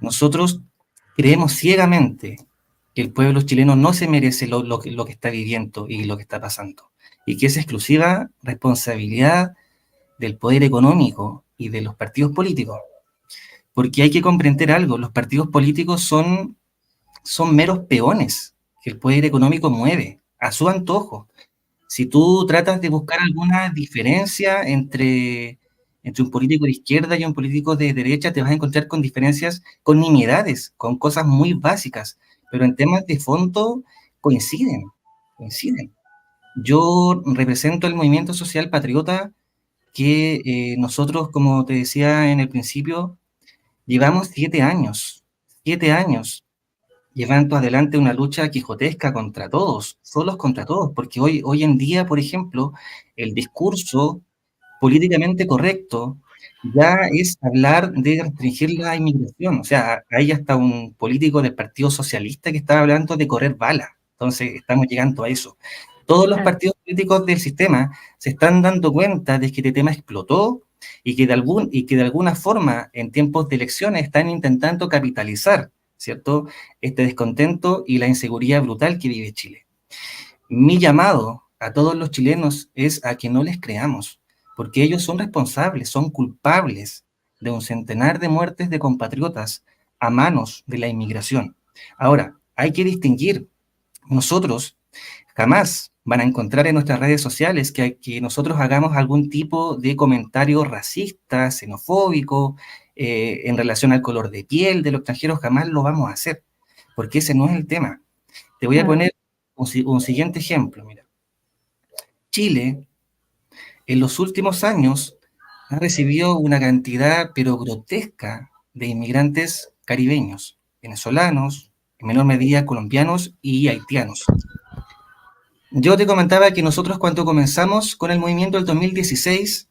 Nosotros creemos ciegamente que el pueblo chileno no se merece lo que está viviendo y lo que está pasando, y que es exclusiva responsabilidad del poder económico y de los partidos políticos. Porque hay que comprender algo, los partidos políticos son meros peones que el poder económico mueve a su antojo. Si tú tratas de buscar alguna diferencia entre un político de izquierda y un político de derecha, te vas a encontrar con diferencias, con nimiedades, con cosas muy básicas, pero en temas de fondo coinciden, coinciden. Yo represento el movimiento social patriota que nosotros, como te decía en el principio, llevamos 7 años llevando adelante una lucha quijotesca contra todos, solos contra todos, porque hoy en día, por ejemplo, el discurso políticamente correcto ya es hablar de restringir la inmigración. O sea, hay hasta un político del Partido Socialista que estaba hablando de correr balas. Entonces, estamos llegando a eso. Todos los Claro. partidos políticos del sistema se están dando cuenta de que este tema explotó y que de alguna forma, en tiempos de elecciones, están intentando capitalizar, ¿cierto?, este descontento y la inseguridad brutal que vive Chile. Mi llamado a todos los chilenos es a que no les creamos, porque ellos son responsables, son culpables de un centenar de muertes de compatriotas a manos de la inmigración. Ahora, hay que distinguir, nosotros jamás van a encontrar en nuestras redes sociales que nosotros hagamos algún tipo de comentario racista, xenofóbico, en relación al color de piel de los extranjeros, jamás lo vamos a hacer, porque ese no es el tema. Te voy a Claro. poner un siguiente ejemplo. Mira, Chile en los últimos años ha recibido una cantidad, pero grotesca, de inmigrantes caribeños, venezolanos, en menor medida colombianos y haitianos. Yo te comentaba que nosotros cuando comenzamos con el movimiento del 2016,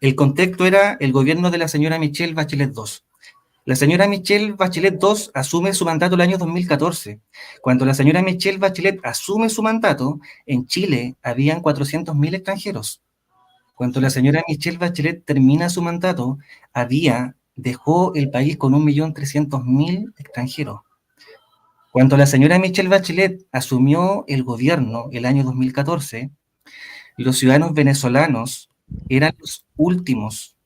el contexto era el gobierno de la señora Michelle Bachelet II. La señora Michelle Bachelet II asume su mandato el año 2014. Cuando la señora Michelle Bachelet asume su mandato, en Chile habían 400.000 extranjeros. Cuando la señora Michelle Bachelet termina su mandato, dejó el país con 1.300.000 extranjeros. Cuando la señora Michelle Bachelet asumió el gobierno el año 2014, los ciudadanos venezolanos eran los últimos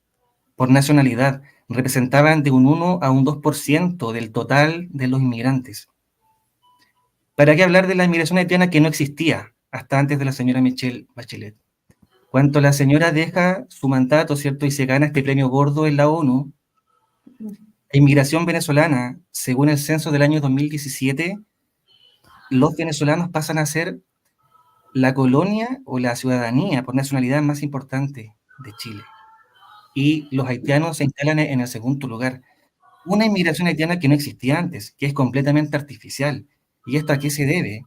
por nacionalidad, representaban de un 1 a un 2% del total de los inmigrantes. ¿Para qué hablar de la inmigración haitiana que no existía hasta antes de la señora Michelle Bachelet? Cuando la señora deja su mandato, ¿cierto?, y se gana este premio gordo en la ONU, la inmigración venezolana, según el censo del año 2017, los venezolanos pasan a ser la colonia o la ciudadanía por nacionalidad más importante de Chile. Y los haitianos se instalan en el segundo lugar. Una inmigración haitiana que no existía antes, que es completamente artificial. ¿Y esto a qué se debe?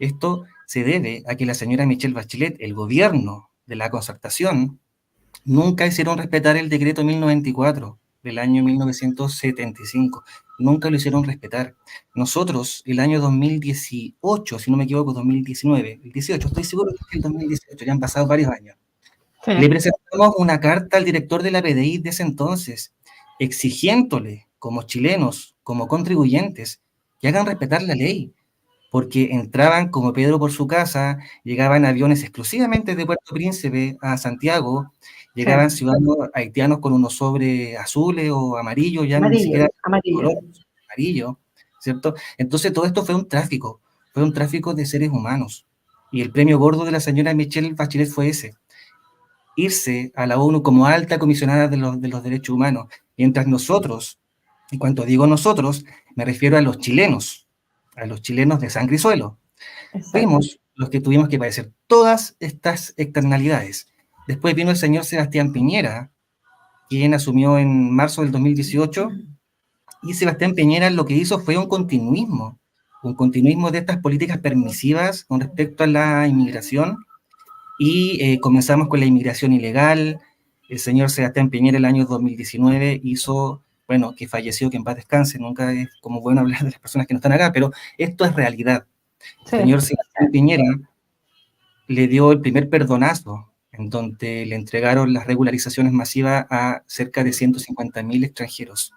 Esto se debe a que la señora Michelle Bachelet, el gobierno de la concertación, nunca hicieron respetar el decreto 1094 del año 1975. Nunca lo hicieron respetar. Nosotros, el año 2018, si no me equivoco, 2019, el 18, estoy seguro que es el 2018, ya han pasado varios años. Sí. Le presentamos una carta al director de la PDI de ese entonces, exigiéndole, como chilenos, como contribuyentes, que hagan respetar la ley, porque entraban como Pedro por su casa, llegaban aviones exclusivamente de Puerto Príncipe a Santiago, llegaban Sí. ciudadanos haitianos con unos sobres azules o amarillos, ya ni Amarillo, siquiera amarillo. color, amarillo, ¿cierto? Entonces todo esto fue un tráfico de seres humanos. Y el premio gordo de la señora Michelle Bachelet fue ese, irse a la ONU como alta comisionada de los derechos humanos, mientras nosotros, y cuando digo nosotros, me refiero a los chilenos de sangre y suelo, Exacto. fuimos los que tuvimos que padecer todas estas externalidades. Después vino el señor Sebastián Piñera, quien asumió en marzo del 2018, y Sebastián Piñera lo que hizo fue un continuismo de estas políticas permisivas con respecto a la inmigración, y comenzamos con la inmigración ilegal. El señor Sebastián Piñera el año 2019 hizo, bueno, que falleció, que en paz descanse, nunca es como bueno hablar de las personas que no están acá, pero esto es realidad. El Sí. señor Sebastián Piñera le dio el primer perdonazo, en donde le entregaron las regularizaciones masivas a cerca de 150.000 extranjeros.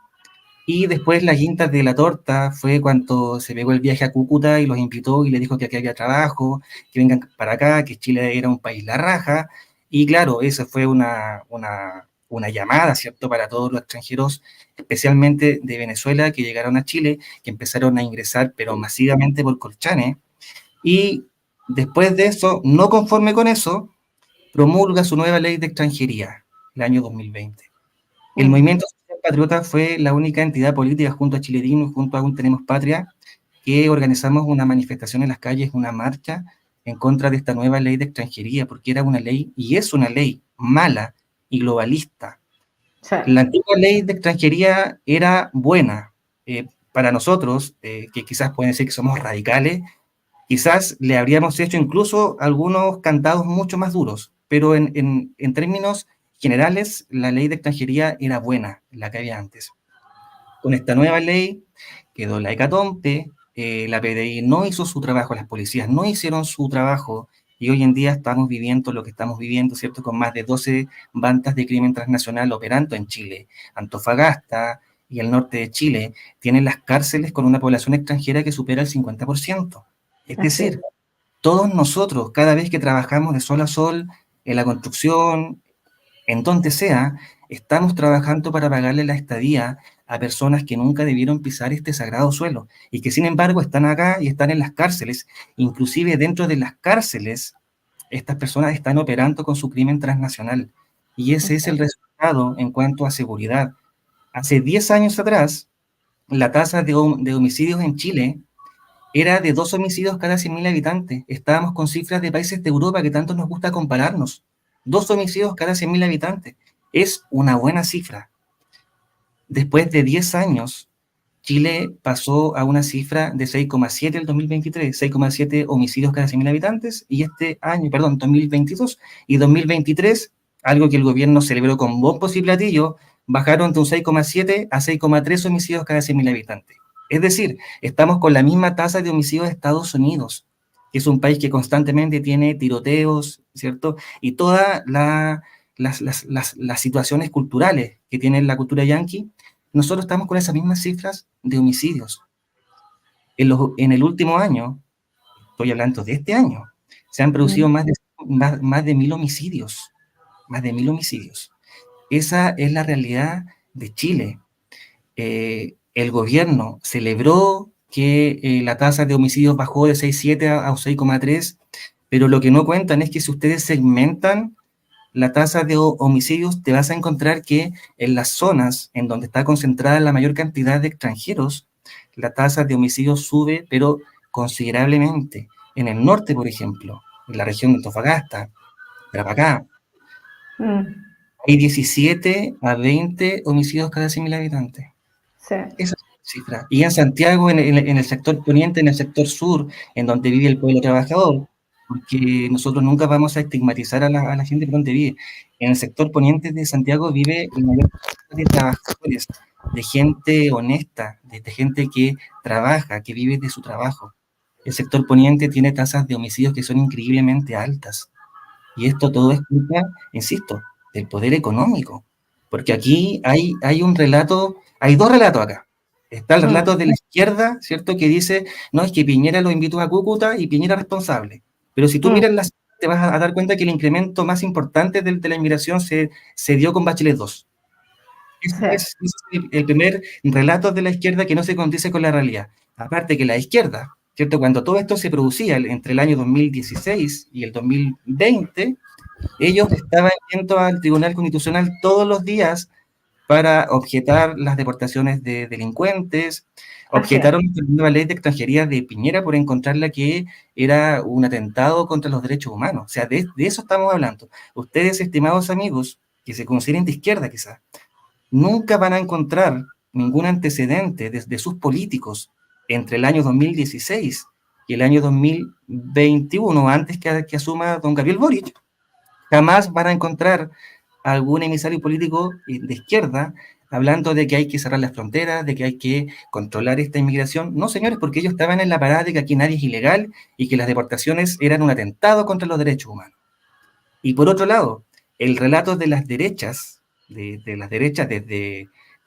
Y después la guinda de la torta fue cuando se pegó el viaje a Cúcuta y los invitó y le dijo que aquí había trabajo, que vengan para acá, que Chile era un país la raja. Y claro, esa fue una llamada, ¿cierto?, para todos los extranjeros, especialmente de Venezuela, que llegaron a Chile, que empezaron a ingresar, pero masivamente por Colchane. Y después de eso, no conforme con eso, promulga su nueva ley de extranjería, el año 2020. El Mm. movimiento social patriota fue la única entidad política junto a Chile Digno, junto a Aún Tenemos Patria, que organizamos una manifestación en las calles, una marcha en contra de esta nueva ley de extranjería, porque era una ley, y es una ley mala y globalista. Sí, La antigua ley de extranjería era buena. Para nosotros, que quizás pueden decir que somos radicales, quizás le habríamos hecho incluso algunos candados mucho más duros, pero en términos generales, la ley de extranjería era buena, la que había antes. Con esta nueva ley quedó la hecatombe, la PDI no hizo su trabajo, las policías no hicieron su trabajo, y hoy en día estamos viviendo lo que estamos viviendo, ¿cierto? Con más de 12 bandas de crimen transnacional operando en Chile. Antofagasta y el norte de Chile tienen las cárceles con una población extranjera que supera el 50%. Es así es. decir, todos nosotros, cada vez que trabajamos de sol a sol, en la construcción, en donde sea, estamos trabajando para pagarle la estadía a personas que nunca debieron pisar este sagrado suelo y que sin embargo están acá y están en las cárceles. Inclusive dentro de las cárceles, estas personas están operando con su crimen transnacional. Y ese es el resultado en cuanto a seguridad. Hace 10 años atrás, la tasa de homicidios en Chile era de 2 homicidios cada 100.000 habitantes. Estábamos con cifras de países de Europa que tanto nos gusta compararnos. 2 homicidios cada 100.000 habitantes. Es una buena cifra. Después de 10 años, Chile pasó a una cifra de 6,7 el 2023, 6,7 homicidios cada 100.000 habitantes, y este año, perdón, 2022 y 2023, algo que el gobierno celebró con bombos y platillos, bajaron de un 6,7 a 6,3 homicidios cada 100.000 habitantes. Es decir, estamos con la misma tasa de homicidios de Estados Unidos, que es un país que constantemente tiene tiroteos, ¿cierto? Y todas las situaciones culturales que tiene la cultura yanqui, nosotros estamos con esas mismas cifras de homicidios. En el último año, estoy hablando de este año, se han producido Mm. más de 1.000 homicidios, más de 1.000 homicidios. Esa es la realidad de Chile. El gobierno celebró que la tasa de homicidios bajó de 6,7 a 6,3, pero lo que no cuentan es que si ustedes segmentan la tasa de homicidios, te vas a encontrar que en las zonas en donde está concentrada la mayor cantidad de extranjeros, la tasa de homicidios sube, pero considerablemente. En el norte, por ejemplo, en la región de Antofagasta, Tarapacá, Mm. hay 17 a 20 homicidios cada 100.000 habitantes. Sí, Esa es la cifra. Y en Santiago, en el sector poniente, en el sector sur, en donde vive el pueblo trabajador, porque nosotros nunca vamos a estigmatizar a la gente por donde vive. En el sector poniente de Santiago vive el mayor número de trabajadores, de gente honesta, de gente que trabaja, que vive de su trabajo. El sector poniente tiene tasas de homicidios que son increíblemente altas. Y esto todo es culpa, insisto, del poder económico. Porque aquí hay un relato, hay dos relatos acá. Está el mm, relato de la izquierda, ¿cierto? Que dice, no, es que Piñera lo invitó a Cúcuta y Piñera es responsable. Pero si tú mm, miras las, te vas a dar cuenta que el incremento más importante de la inmigración se dio con Bachelet 2. Ese sí, es el primer relato de la izquierda que no se condice con la realidad. Aparte que la izquierda, ¿cierto? Cuando todo esto se producía entre el año 2016 y el 2020, ellos estaban yendo al Tribunal Constitucional todos los días para objetar las deportaciones de delincuentes, así es. objetaron la nueva ley de extranjería de Piñera por encontrarla que era un atentado contra los derechos humanos. O sea, de eso estamos hablando. Ustedes, estimados amigos, que se consideren de izquierda quizás, nunca van a encontrar ningún antecedente de sus políticos entre el año 2016 y el año 2021, antes que asuma don Gabriel Boric. Jamás van a encontrar algún emisario político de izquierda hablando de que hay que cerrar las fronteras, de que hay que controlar esta inmigración. No, señores, porque ellos estaban en la parada de que aquí nadie es ilegal y que las deportaciones eran un atentado contra los derechos humanos. Y por otro lado, el relato de las derechas, de las derechas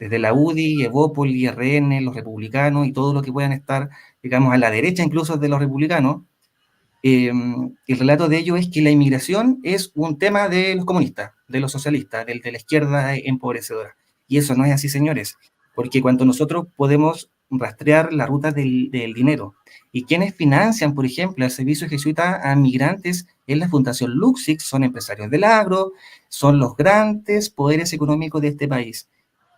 desde la UDI, Evópoli, RN, los republicanos y todo lo que puedan estar, digamos, a la derecha incluso de los republicanos, el relato de ellos es que la inmigración es un tema de los comunistas, de los socialistas, de la izquierda empobrecedora. Y eso no es así, señores, porque cuando nosotros podemos rastrear la ruta del dinero y quienes financian, por ejemplo, el servicio jesuita a migrantes en la Fundación Luxix son empresarios del agro, son los grandes poderes económicos de este país.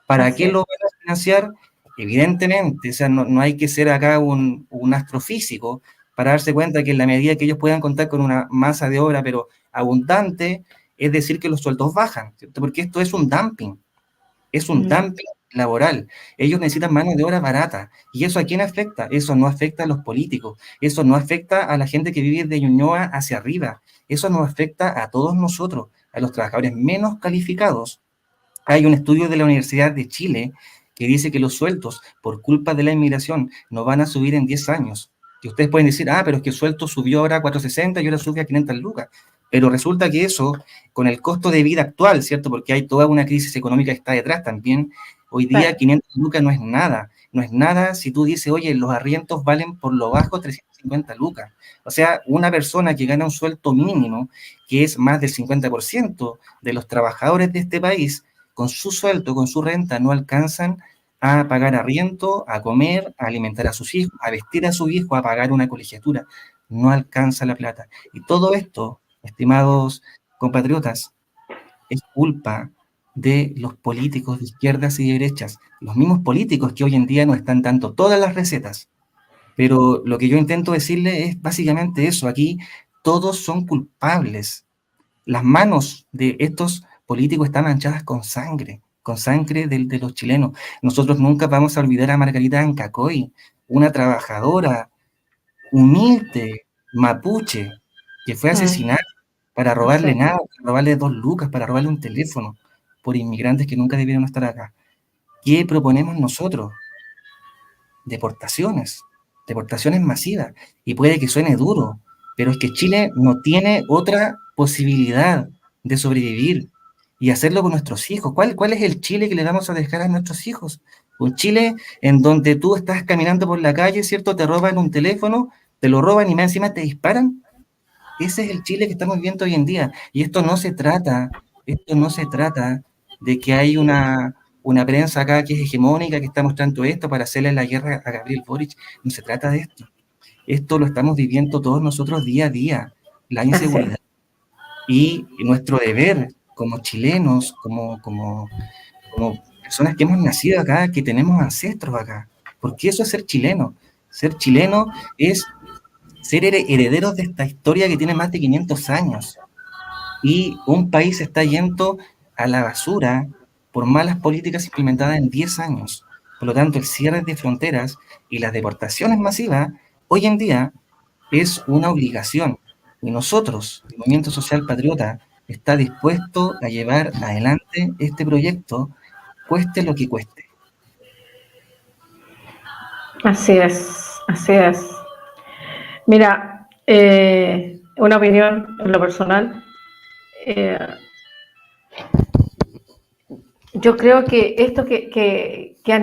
¿Para Así qué lo es. van a financiar? Evidentemente, o sea, no hay que ser acá un astrofísico para darse cuenta que en la medida que ellos puedan contar con una masa de obra, pero abundante, es decir, que los sueldos bajan, ¿cierto? Porque esto es un dumping laboral. Ellos necesitan mano de obra barata. ¿Y eso a quién afecta? Eso no afecta a los políticos, eso no afecta a la gente que vive de Ñuñoa hacia arriba, eso nos afecta a todos nosotros, a los trabajadores menos calificados. Hay un estudio de la Universidad de Chile que dice que los sueldos por culpa de la inmigración no van a subir en 10 años. Y ustedes pueden decir, pero es que el sueldo subió ahora a 460 y ahora sube a 500 lucas. Pero resulta que eso, con el costo de vida actual, ¿cierto? Porque hay toda una crisis económica que está detrás también. Hoy día Claro. 500 lucas no es nada. No es nada si tú dices, oye, los arriendos valen por lo bajo 350 lucas. O sea, una persona que gana un sueldo mínimo, que es más del 50% de los trabajadores de este país, con su sueldo, con su renta, no alcanzan a pagar arriendo, a comer, a alimentar a sus hijos, a vestir a sus hijos, a pagar una colegiatura. No alcanza la plata. Y todo esto, estimados compatriotas, es culpa de los políticos de izquierdas y de derechas, los mismos políticos que hoy en día no están dando todas las recetas. Pero lo que yo intento decirle es básicamente eso. Aquí todos son culpables. Las manos de estos políticos están manchadas con sangre de los chilenos. Nosotros nunca vamos a olvidar a Margarita Ancacoy, una trabajadora humilde, mapuche, que fue asesinada para Así robarle es. nada, para robarle 2 lucas, para robarle un teléfono, por inmigrantes que nunca debieron estar acá. ¿Qué proponemos nosotros? Deportaciones, deportaciones masivas. Y puede que suene duro, pero es que Chile no tiene otra posibilidad de sobrevivir y hacerlo con nuestros hijos. ¿Cuál es el Chile que le vamos a dejar a nuestros hijos? Un Chile en donde tú estás caminando por la calle, ¿cierto? Te roban un teléfono, te lo roban y más encima te disparan. Ese es el Chile que estamos viendo hoy en día. Y esto no se trata de que hay una prensa acá que es hegemónica, que está mostrando esto para hacerle la guerra a Gabriel Boric. No se trata de esto. Esto lo estamos viviendo todos nosotros día a día, la Así es. inseguridad. Y nuestro deber como chilenos, como personas que hemos nacido acá, que tenemos ancestros acá. Porque eso es ser chileno. Ser chileno es ser herederos de esta historia que tiene más de 500 años. Y un país se está yendo a la basura por malas políticas implementadas en 10 años. Por lo tanto, el cierre de fronteras y las deportaciones masivas hoy en día es una obligación. Y nosotros, el Movimiento Social Patriota, está dispuesto a llevar adelante este proyecto, cueste lo que cueste. Así es. Así es. Mira, una opinión en lo personal. eh, yo creo que esto que han